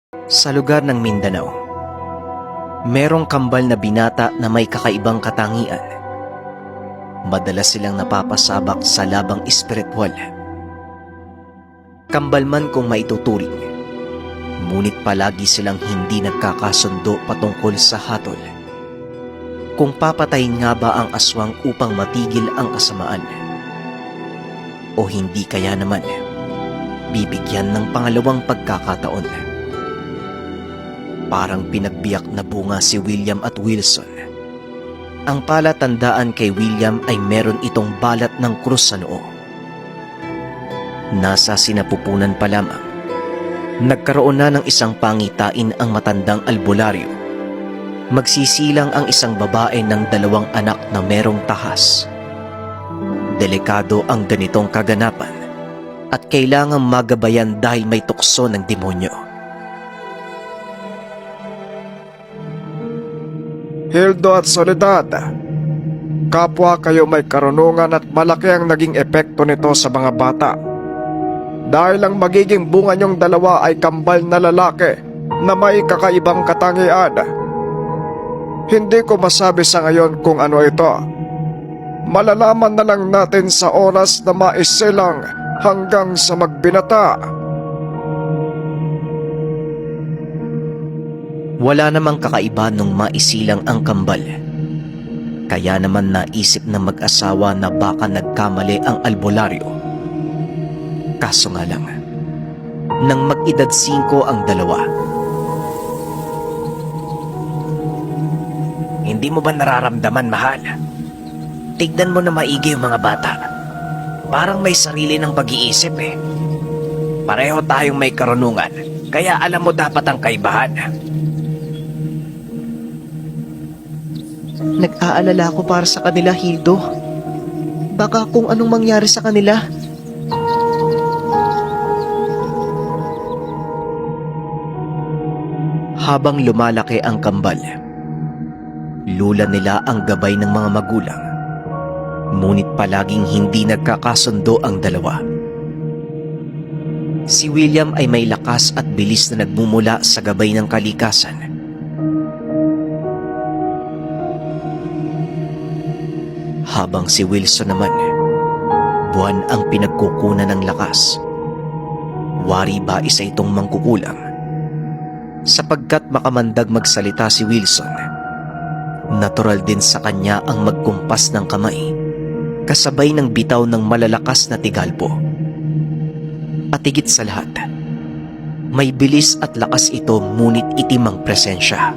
Sa lugar ng Mindanao, merong kambal na binata na may kakaibang katangian. Madalas silang napapasabak sa labang espiritual. Kambal man kung maituturing, ngunit palagi silang hindi nagkakasundo patungkol sa hatol. Kung papatayin nga ba ang aswang upang matigil ang kasamaan? O hindi kaya naman bibigyan ng pangalawang pagkakataon? Parang pinagbiyak na bunga si William at Wilson. Ang palatandaan kay William ay meron itong balat ng krus sa noo. Nasa sinapupunan pa lamang, nagkaroon na ng isang pangitain ang matandang albularyo. Magsisilang ang isang babae ng 2 anak na merong tahas. Delikado ang ganitong kaganapan at kailangang magabayan dahil may tukso ng demonyo. Hildo at Soledad, kapwa kayo may karunungan at malaki ang naging epekto nito sa mga bata. Dahil ang magiging bunga niyong dalawa ay kambal na lalaki na may kakaibang katangian. Hindi ko masabi sa ngayon kung ano ito. Malalaman na lang natin sa oras na maisilang hanggang sa magbinata. Wala namang kakaiba nung maisilang ang kambal. Kaya naman naisip ng mag-asawa na baka nagkamali ang albularyo. Kaso nga lang, nang mag-edad 5 ang dalawa. Hindi mo ba nararamdaman, mahal? Tignan mo na maigi yung mga bata. Parang may sarili ng pag-iisip eh. Pareho tayong may karunungan, kaya alam mo dapat ang kaibahan. Nag-aalala ako para sa kanila, Hildo. Baka kung anong mangyari sa kanila. Habang lumalaki ang kambal, lula nila ang gabay ng mga magulang. Ngunit palaging hindi nagkakasundo ang dalawa. Si William ay may lakas at bilis na nagmumula sa gabay ng kalikasan. Habang si Wilson naman, buwan ang pinagkukunan ng lakas. Wari ba isa itong mangkukulam? Sapagkat makamandag magsalita si Wilson, natural din sa kanya ang magkumpas ng kamay, kasabay ng bitaw ng malalakas na tigalpo. At higit sa lahat, may bilis at lakas ito ngunit itim ang presensya.